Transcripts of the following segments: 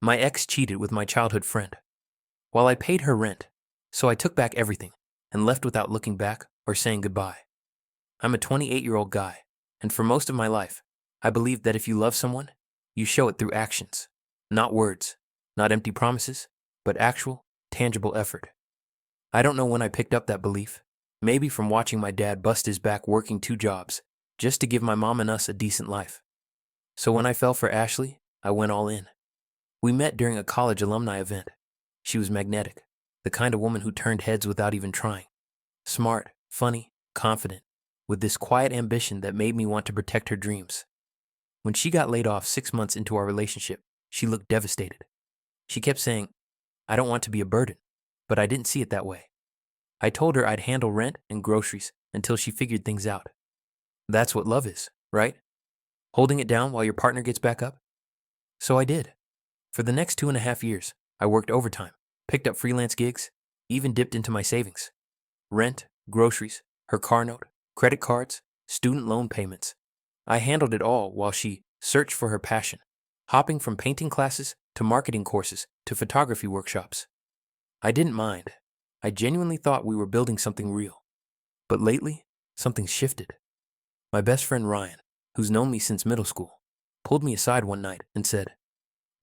My ex cheated with my childhood friend. While I paid her rent, so I took back everything and left without looking back or saying goodbye. I'm a 28-year-old guy, and for most of my life, I believed that if you love someone, you show it through actions, not words, not empty promises, but actual, tangible effort. I don't know when I picked up that belief, maybe from watching my dad bust his back working 2 jobs just to give my mom and us a decent life. So when I fell for Ashley, I went all in. We met during a college alumni event. She was magnetic, the kind of woman who turned heads without even trying. Smart, funny, confident, with this quiet ambition that made me want to protect her dreams. When she got laid off 6 months into our relationship, she looked devastated. She kept saying, "I don't want to be a burden," but I didn't see it that way. I told her I'd handle rent and groceries until she figured things out. That's what love is, right? Holding it down while your partner gets back up? So I did. For the next 2.5 years, I worked overtime, picked up freelance gigs, even dipped into my savings. Rent, groceries, her car note, credit cards, student loan payments. I handled it all while she searched for her passion, hopping from painting classes to marketing courses to photography workshops. I didn't mind. I genuinely thought we were building something real. But lately, something's shifted. My best friend Ryan, who's known me since middle school, pulled me aside one night and said,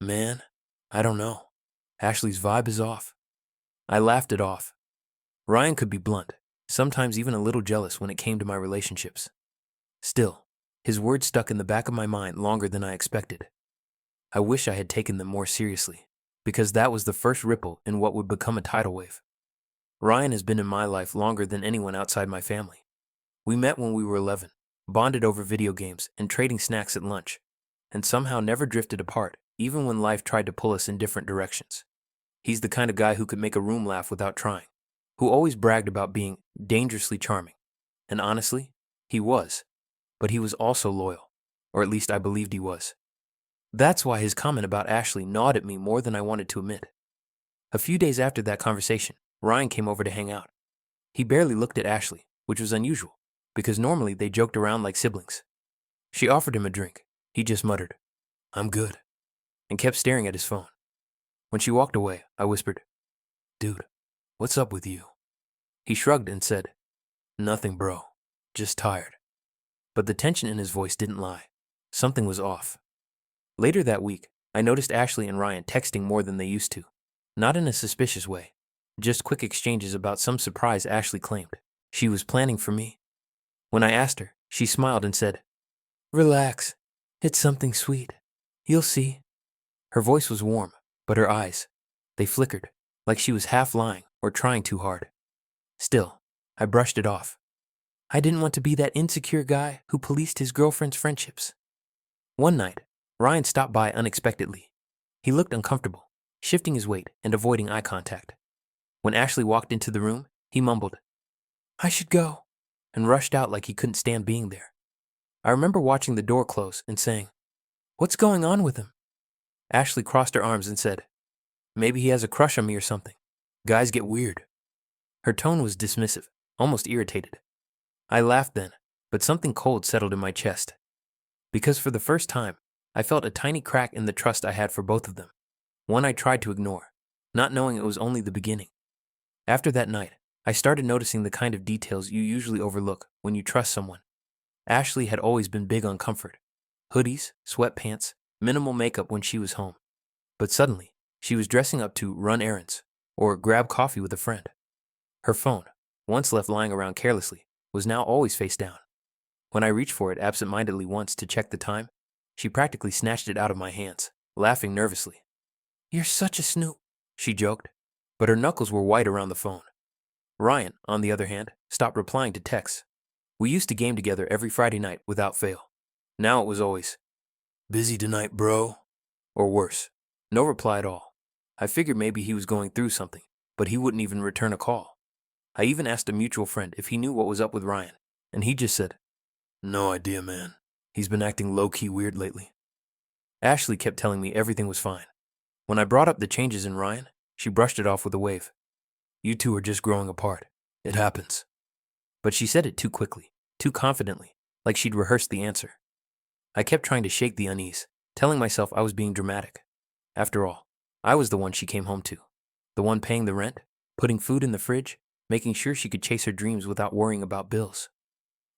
"Man, I don't know. Ashley's vibe is off." I laughed it off. Ryan could be blunt, sometimes even a little jealous when it came to my relationships. Still, his words stuck in the back of my mind longer than I expected. I wish I had taken them more seriously, because that was the first ripple in what would become a tidal wave. Ryan has been in my life longer than anyone outside my family. We met when we were 11, bonded over video games and trading snacks at lunch, and somehow never drifted apart, even when life tried to pull us in different directions. He's the kind of guy who could make a room laugh without trying, who always bragged about being dangerously charming. And honestly, he was. But he was also loyal, or at least I believed he was. That's why his comment about Ashley gnawed at me more than I wanted to admit. A few days after that conversation, Ryan came over to hang out. He barely looked at Ashley, which was unusual, because normally they joked around like siblings. She offered him a drink. He just muttered, "I'm good," and kept staring at his phone. When she walked away, I whispered, "Dude, what's up with you?" He shrugged and said, "Nothing, bro. Just tired." But the tension in his voice didn't lie. Something was off. Later that week, I noticed Ashley and Ryan texting more than they used to. Not in a suspicious way, just quick exchanges about some surprise Ashley claimed she was planning for me. When I asked her, she smiled and said, "Relax. It's something sweet. You'll see." Her voice was warm, but her eyes, they flickered, like she was half lying or trying too hard. Still, I brushed it off. I didn't want to be that insecure guy who policed his girlfriend's friendships. One night, Ryan stopped by unexpectedly. He looked uncomfortable, shifting his weight and avoiding eye contact. When Ashley walked into the room, he mumbled, "I should go," and rushed out like he couldn't stand being there. I remember watching the door close and saying, "What's going on with him?" Ashley crossed her arms and said, "Maybe he has a crush on me or something. Guys get weird." Her tone was dismissive, almost irritated. I laughed then, but something cold settled in my chest. Because for the first time, I felt a tiny crack in the trust I had for both of them. One I tried to ignore, not knowing it was only the beginning. After that night, I started noticing the kind of details you usually overlook when you trust someone. Ashley had always been big on comfort. Hoodies, sweatpants, minimal makeup when she was home. But suddenly, she was dressing up to run errands or grab coffee with a friend. Her phone, once left lying around carelessly, was now always face down. When I reached for it absent-mindedly once to check the time, she practically snatched it out of my hands, laughing nervously. "You're such a snoop," she joked, but her knuckles were white around the phone. Ryan, on the other hand, stopped replying to texts. We used to game together every Friday night without fail. Now it was always, "Busy tonight, bro?" Or worse, no reply at all. I figured maybe he was going through something, but he wouldn't even return a call. I even asked a mutual friend if he knew what was up with Ryan, and he just said, "No idea, man. He's been acting low-key weird lately." Ashley kept telling me everything was fine. When I brought up the changes in Ryan, she brushed it off with a wave. "You two are just growing apart. It happens." But she said it too quickly, too confidently, like she'd rehearsed the answer. I kept trying to shake the unease, telling myself I was being dramatic. After all, I was the one she came home to, the one paying the rent, putting food in the fridge, making sure she could chase her dreams without worrying about bills.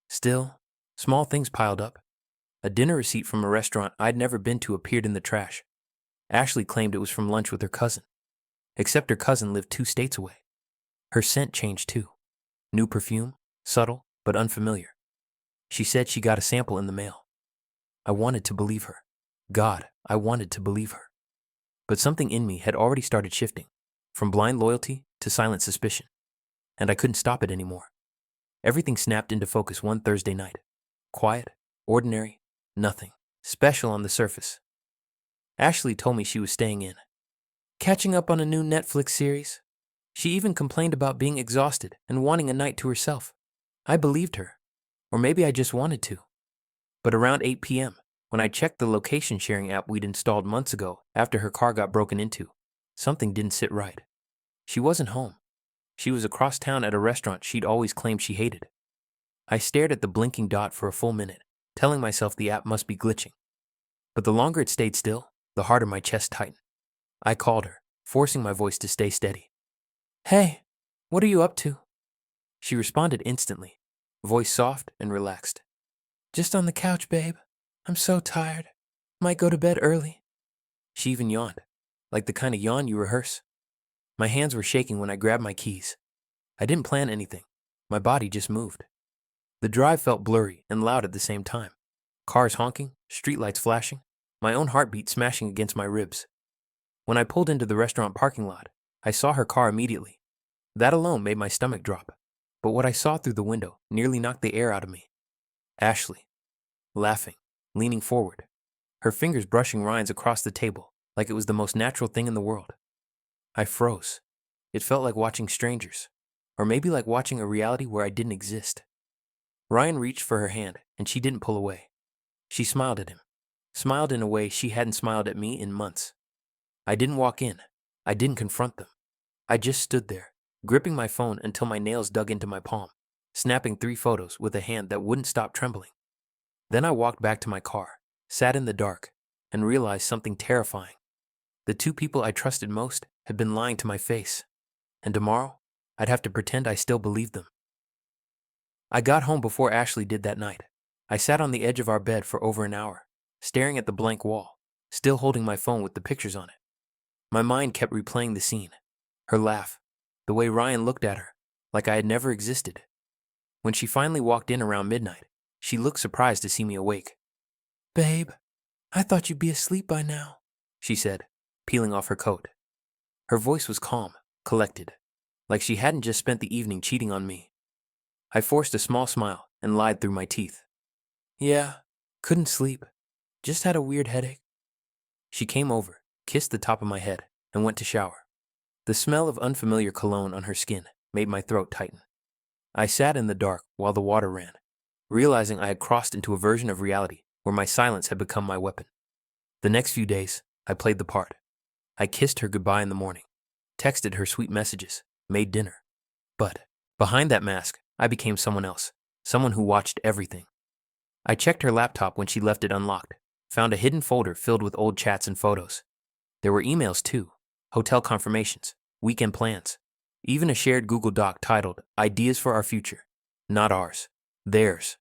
Still, small things piled up. A dinner receipt from a restaurant I'd never been to appeared in the trash. Ashley claimed it was from lunch with her cousin, except her cousin lived 2 states away. Her scent changed too. New perfume, subtle but unfamiliar. She said she got a sample in the mail. I wanted to believe her. God, I wanted to believe her. But something in me had already started shifting, from blind loyalty to silent suspicion, and I couldn't stop it anymore. Everything snapped into focus one Thursday night. Quiet, ordinary, nothing special on the surface. Ashley told me she was staying in, catching up on a new Netflix series. She even complained about being exhausted and wanting a night to herself. I believed her, or maybe I just wanted to. But around 8 p.m., when I checked the location sharing app we'd installed months ago after her car got broken into, something didn't sit right. She wasn't home. She was across town at a restaurant she'd always claimed she hated. I stared at the blinking dot for a full minute, telling myself the app must be glitching. But the longer it stayed still, the harder my chest tightened. I called her, forcing my voice to stay steady. "Hey, what are you up to?" She responded instantly, voice soft and relaxed. "Just on the couch, babe. I'm so tired. Might go to bed early." She even yawned, like the kind of yawn you rehearse. My hands were shaking when I grabbed my keys. I didn't plan anything. My body just moved. The drive felt blurry and loud at the same time. Cars honking, streetlights flashing, my own heartbeat smashing against my ribs. When I pulled into the restaurant parking lot, I saw her car immediately. That alone made my stomach drop. But what I saw through the window nearly knocked the air out of me. Ashley, laughing, leaning forward, her fingers brushing rinds across the table like it was the most natural thing in the world. I froze. It felt like watching strangers, or maybe like watching a reality where I didn't exist. Ryan reached for her hand, and she didn't pull away. She smiled at him, smiled in a way she hadn't smiled at me in months. I didn't walk in. I didn't confront them. I just stood there, gripping my phone until my nails dug into my palm, snapping 3 photos with a hand that wouldn't stop trembling. Then I walked back to my car, sat in the dark, and realized something terrifying. The 2 people I trusted most had been lying to my face, and tomorrow, I'd have to pretend I still believed them. I got home before Ashley did that night. I sat on the edge of our bed for over an hour, staring at the blank wall, still holding my phone with the pictures on it. My mind kept replaying the scene, her laugh, the way Ryan looked at her, like I had never existed. When she finally walked in around midnight, she looked surprised to see me awake. "Babe, I thought you'd be asleep by now," she said, peeling off her coat. Her voice was calm, collected, like she hadn't just spent the evening cheating on me. I forced a small smile and lied through my teeth. "Yeah, couldn't sleep. Just had a weird headache." She came over, kissed the top of my head, and went to shower. The smell of unfamiliar cologne on her skin made my throat tighten. I sat in the dark while the water ran, realizing I had crossed into a version of reality where my silence had become my weapon. The next few days, I played the part. I kissed her goodbye in the morning, texted her sweet messages, made dinner. But behind that mask, I became someone else, someone who watched everything. I checked her laptop when she left it unlocked, found a hidden folder filled with old chats and photos. There were emails too, hotel confirmations, weekend plans, even a shared Google Doc titled "Ideas for Our Future," not ours, theirs.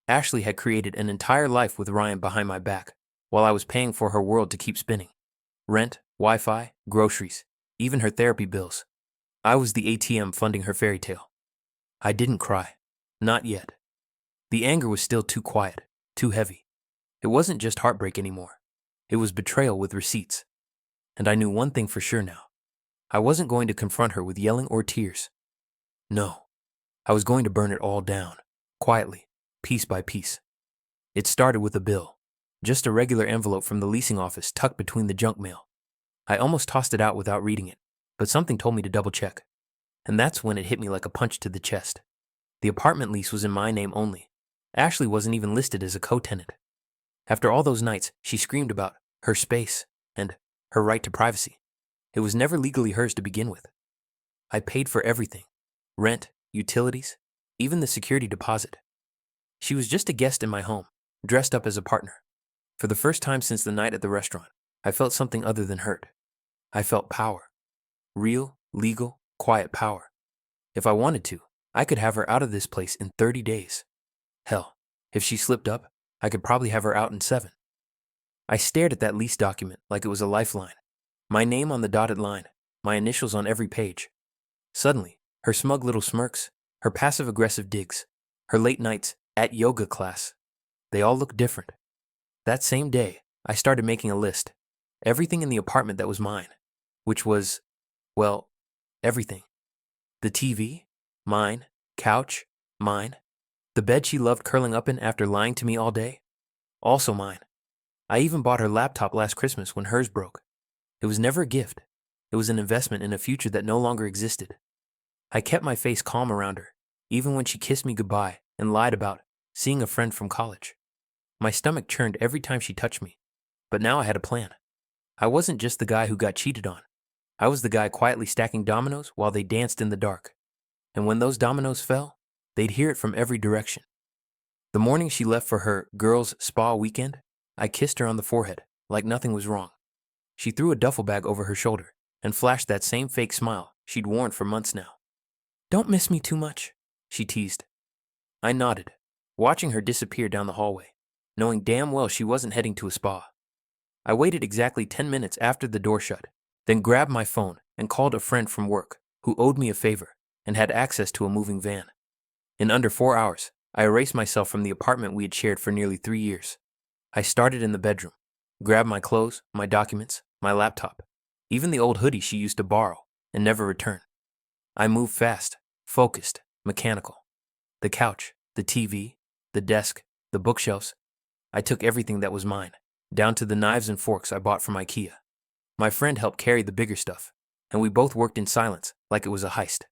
Ashley had created an entire life with Ryan behind my back, while I was paying for her world to keep spinning. Rent, Wi-Fi, groceries, even her therapy bills. I was the ATM funding her fairy tale. I didn't cry. Not yet. The anger was still too quiet, too heavy. It wasn't just heartbreak anymore. It was betrayal with receipts. And I knew one thing for sure now. I wasn't going to confront her with yelling or tears. No. I was going to burn it all down, quietly, piece by piece. It started with a bill, just a regular envelope from the leasing office tucked between the junk mail. I almost tossed it out without reading it, but something told me to double check. And that's when it hit me like a punch to the chest. The apartment lease was in my name only. Ashley wasn't even listed as a co-tenant. After all those nights, she screamed about her space and her right to privacy. It was never legally hers to begin with. I paid for everything. Rent, utilities, even the security deposit. She was just a guest in my home, dressed up as a partner. For the first time since the night at the restaurant, I felt something other than hurt. I felt power. Real, legal, quiet power. If I wanted to, I could have her out of this place in 30 days. Hell, if she slipped up, I could probably have her out in 7. I stared at that lease document like it was a lifeline. My name on the dotted line, my initials on every page. Suddenly, her smug little smirks, her passive-aggressive digs, her late nights at yoga class, they all looked different. That same day, I started making a list. Everything in the apartment that was mine, which was, well, everything. The TV, mine. Couch, mine. The bed she loved curling up in after lying to me all day, also mine. I even bought her laptop last Christmas when hers broke. It was never a gift. It was an investment in a future that no longer existed. I kept my face calm around her, even when she kissed me goodbye and lied about seeing a friend from college. My stomach churned every time she touched me, but now I had a plan. I wasn't just the guy who got cheated on. I was the guy quietly stacking dominoes while they danced in the dark. And when those dominoes fell, they'd hear it from every direction. The morning she left for her girls' spa weekend, I kissed her on the forehead, like nothing was wrong. She threw a duffel bag over her shoulder and flashed that same fake smile she'd worn for months now. "Don't miss me too much," she teased. I nodded, watching her disappear down the hallway, knowing damn well she wasn't heading to a spa. I waited exactly 10 minutes after the door shut, then grabbed my phone and called a friend from work who owed me a favor and had access to a moving van. In under 4 hours, I erased myself from the apartment we had shared for nearly 3 years. I started in the bedroom, grabbed my clothes, my documents, my laptop, even the old hoodie she used to borrow and never return. I moved fast, focused, mechanical. The couch, the TV, the desk, the bookshelves. I took everything that was mine, down to the knives and forks I bought from IKEA. My friend helped carry the bigger stuff, and we both worked in silence like it was a heist.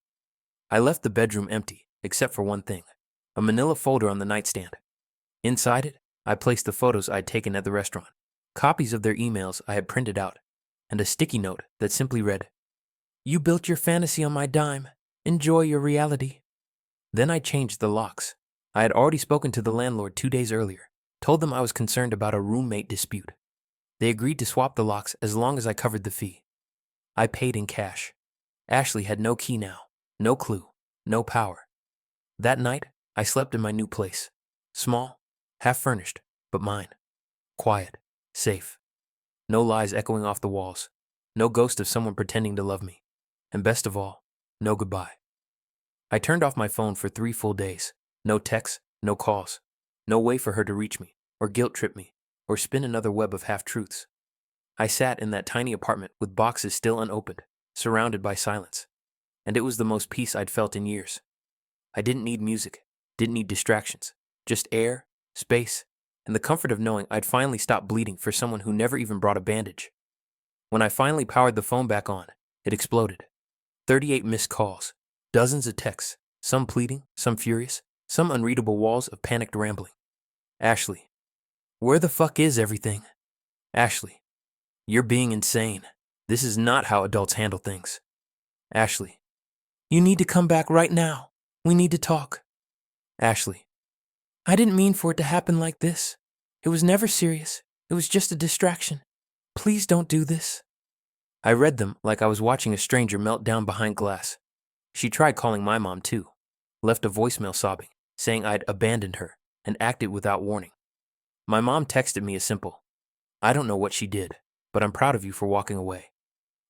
I left the bedroom empty, except for one thing, a manila folder on the nightstand. Inside it, I placed the photos I had taken at the restaurant, copies of their emails I had printed out, and a sticky note that simply read, "You built your fantasy on my dime. Enjoy your reality." Then I changed the locks. I had already spoken to the landlord 2 days earlier, told them I was concerned about a roommate dispute. They agreed to swap the locks as long as I covered the fee. I paid in cash. Ashley had no key now, no clue, no power. That night, I slept in my new place. Small, half-furnished, but mine. Quiet, safe. No lies echoing off the walls. No ghost of someone pretending to love me. And best of all, no goodbye. I turned off my phone for 3 full days. No texts, no calls. No way for her to reach me, or guilt-trip me, or spin another web of half-truths. I sat in that tiny apartment with boxes still unopened, surrounded by silence. And it was the most peace I'd felt in years. I didn't need music, didn't need distractions, just air, space, and the comfort of knowing I'd finally stopped bleeding for someone who never even brought a bandage. When I finally powered the phone back on, it exploded. 38 missed calls, dozens of texts, some pleading, some furious, some unreadable walls of panicked rambling. Ashley, where the fuck is everything? Ashley, you're being insane. This is not how adults handle things. Ashley, you need to come back right now. We need to talk. Ashley, I didn't mean for it to happen like this. It was never serious. It was just a distraction. Please don't do this. I read them like I was watching a stranger melt down behind glass. She tried calling my mom too. Left a voicemail sobbing, saying I'd abandoned her and acted without warning. My mom texted me a simple, "I don't know what she did, but I'm proud of you for walking away."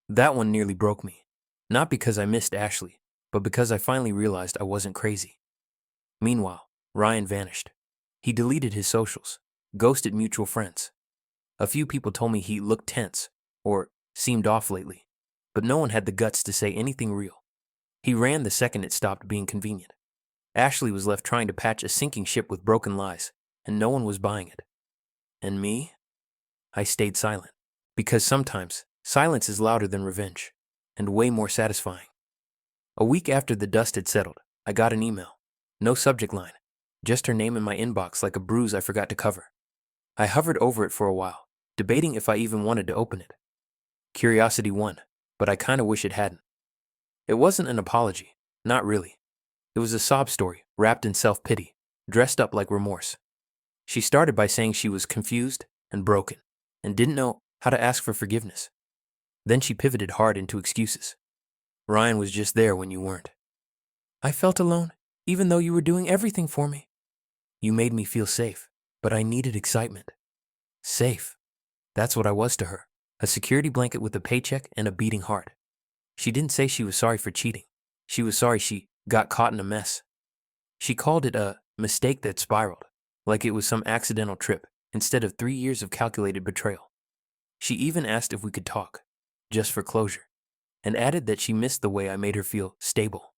That one nearly broke me. Not because I missed Ashley, but because I finally realized I wasn't crazy. Meanwhile, Ryan vanished. He deleted his socials, ghosted mutual friends. A few people told me he looked tense, or seemed off lately, but no one had the guts to say anything real. He ran the second it stopped being convenient. Ashley was left trying to patch a sinking ship with broken lies, and no one was buying it. And me? I stayed silent, because sometimes silence is louder than revenge, and way more satisfying. A week after the dust had settled, I got an email. No subject line, just her name in my inbox like a bruise I forgot to cover. I hovered over it for a while, debating if I even wanted to open it. Curiosity won, but I kinda wish it hadn't. It wasn't an apology, not really. It was a sob story, wrapped in self-pity, dressed up like remorse. She started by saying she was confused and broken, and didn't know how to ask for forgiveness. Then she pivoted hard into excuses. Ryan was just there when you weren't. I felt alone, even though you were doing everything for me. You made me feel safe, but I needed excitement. Safe. That's what I was to her. A security blanket with a paycheck and a beating heart. She didn't say she was sorry for cheating. She was sorry she got caught in a mess. She called it a mistake that spiraled, like it was some accidental trip, instead of 3 years of calculated betrayal. She even asked if we could talk, just for closure, and added that she missed the way I made her feel stable.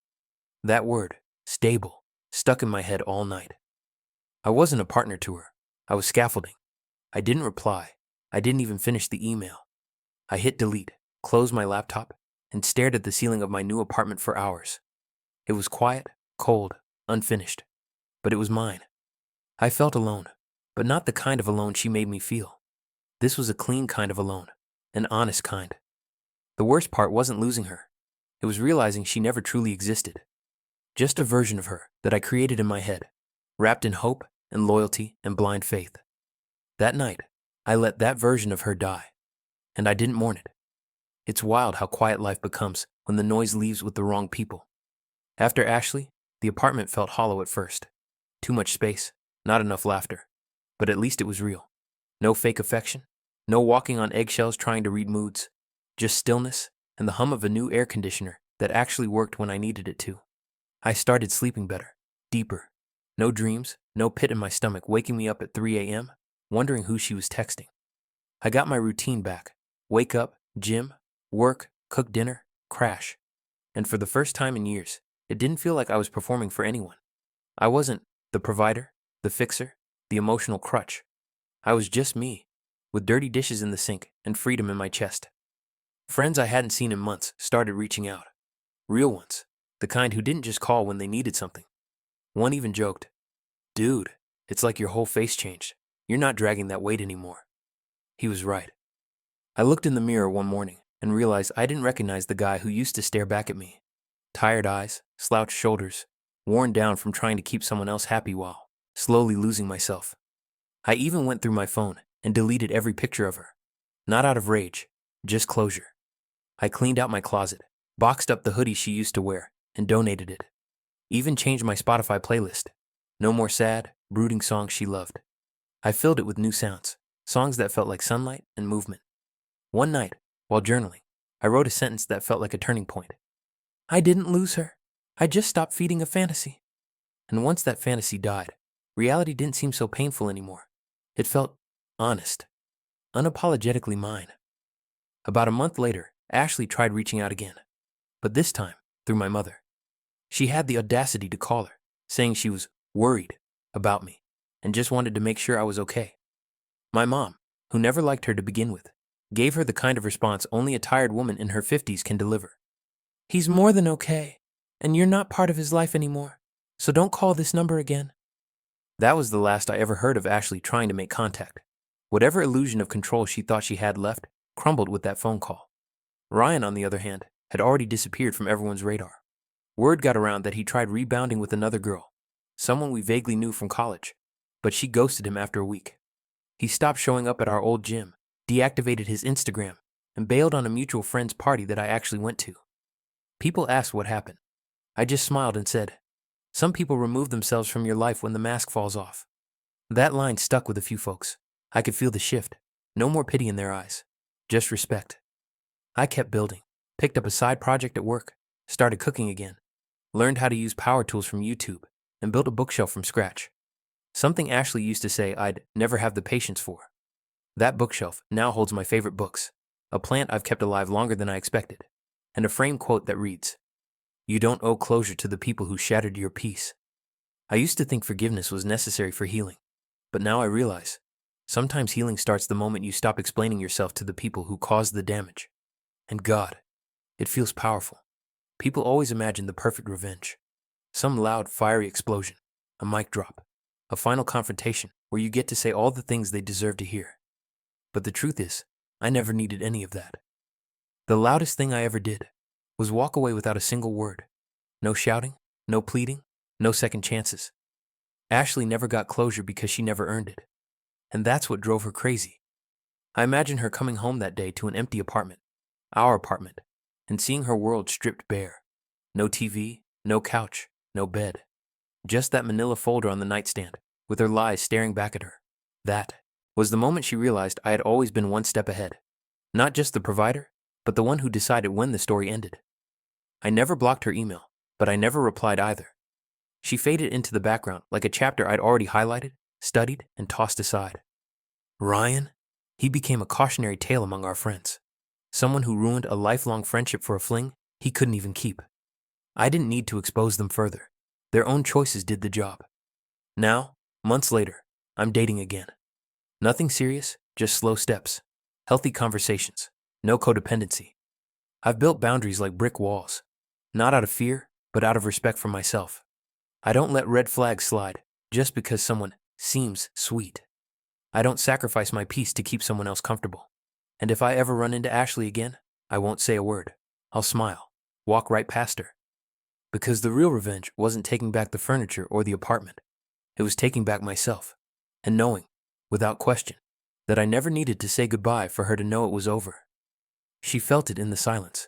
That word, stable, stuck in my head all night. I wasn't a partner to her. I was scaffolding. I didn't reply. I didn't even finish the email. I hit delete, closed my laptop, and stared at the ceiling of my new apartment for hours. It was quiet, cold, unfinished, but it was mine. I felt alone, but not the kind of alone she made me feel. This was a clean kind of alone, an honest kind. The worst part wasn't losing her. It was realizing she never truly existed. Just a version of her that I created in my head, wrapped in hope and loyalty and blind faith. That night, I let that version of her die, and I didn't mourn it. It's wild how quiet life becomes when the noise leaves with the wrong people. After Ashley, the apartment felt hollow at first. Too much space, not enough laughter. But at least it was real. No fake affection, no walking on eggshells trying to read moods. Just stillness and the hum of a new air conditioner that actually worked when I needed it to. I started sleeping better, deeper. No dreams, no pit in my stomach waking me up at 3 a.m., wondering who she was texting. I got my routine back. Wake up, gym, work, cook dinner, crash. And for the first time in years, it didn't feel like I was performing for anyone. I wasn't the provider, the fixer, the emotional crutch. I was just me, with dirty dishes in the sink and freedom in my chest. Friends I hadn't seen in months started reaching out. Real ones, the kind who didn't just call when they needed something. One even joked, "Dude, it's like your whole face changed. You're not dragging that weight anymore." He was right. I looked in the mirror one morning and realized I didn't recognize the guy who used to stare back at me. Tired eyes, slouched shoulders, worn down from trying to keep someone else happy while slowly losing myself. I even went through my phone and deleted every picture of her. Not out of rage, just closure. I cleaned out my closet, boxed up the hoodie she used to wear, and donated it. Even changed my Spotify playlist. No more sad, brooding songs she loved. I filled it with new sounds, songs that felt like sunlight and movement. One night, while journaling, I wrote a sentence that felt like a turning point. I didn't lose her. I just stopped feeding a fantasy. And once that fantasy died, reality didn't seem so painful anymore. It felt honest, unapologetically mine. About a month later, Ashley tried reaching out again, but this time through my mother. She had the audacity to call her, saying she was worried about me and just wanted to make sure I was okay. My mom, who never liked her to begin with, gave her the kind of response only a tired woman in her 50s can deliver. He's more than okay, and you're not part of his life anymore, so don't call this number again. That was the last I ever heard of Ashley trying to make contact. Whatever illusion of control she thought she had left crumbled with that phone call. Ryan, on the other hand, had already disappeared from everyone's radar. Word got around that he tried rebounding with another girl, someone we vaguely knew from college, but she ghosted him after a week. He stopped showing up at our old gym, deactivated his Instagram, and bailed on a mutual friend's party that I actually went to. People asked what happened. I just smiled and said, "Some people remove themselves from your life when the mask falls off." That line stuck with a few folks. I could feel the shift. No more pity in their eyes. Just respect. I kept building, picked up a side project at work, started cooking again, learned how to use power tools from YouTube, and built a bookshelf from scratch. Something Ashley used to say I'd never have the patience for. That bookshelf now holds my favorite books, a plant I've kept alive longer than I expected, and a framed quote that reads, "You don't owe closure to the people who shattered your peace." I used to think forgiveness was necessary for healing, but now I realize sometimes healing starts the moment you stop explaining yourself to the people who caused the damage. And God, it feels powerful. People always imagine the perfect revenge. Some loud, fiery explosion, a mic drop, a final confrontation where you get to say all the things they deserve to hear. But the truth is, I never needed any of that. The loudest thing I ever did was walk away without a single word. No shouting, no pleading, no second chances. Ashley never got closure because she never earned it. And that's what drove her crazy. I imagine her coming home that day to an empty apartment. our apartment, and seeing her world stripped bare. No TV, no couch, no bed. Just that manila folder on the nightstand, with her lies staring back at her. That was the moment she realized I had always been one step ahead. Not just the provider, but the one who decided when the story ended. I never blocked her email, but I never replied either. She faded into the background like a chapter I'd already highlighted, studied, and tossed aside. Ryan? He became a cautionary tale among our friends. Someone who ruined a lifelong friendship for a fling he couldn't even keep. I didn't need to expose them further. Their own choices did the job. Now, months later, I'm dating again. Nothing serious, just slow steps. Healthy conversations. No codependency. I've built boundaries like brick walls. Not out of fear, but out of respect for myself. I don't let red flags slide just because someone seems sweet. I don't sacrifice my peace to keep someone else comfortable. And if I ever run into Ashley again, I won't say a word. I'll smile, walk right past her. Because the real revenge wasn't taking back the furniture or the apartment. It was taking back myself, and knowing, without question, that I never needed to say goodbye for her to know it was over. She felt it in the silence,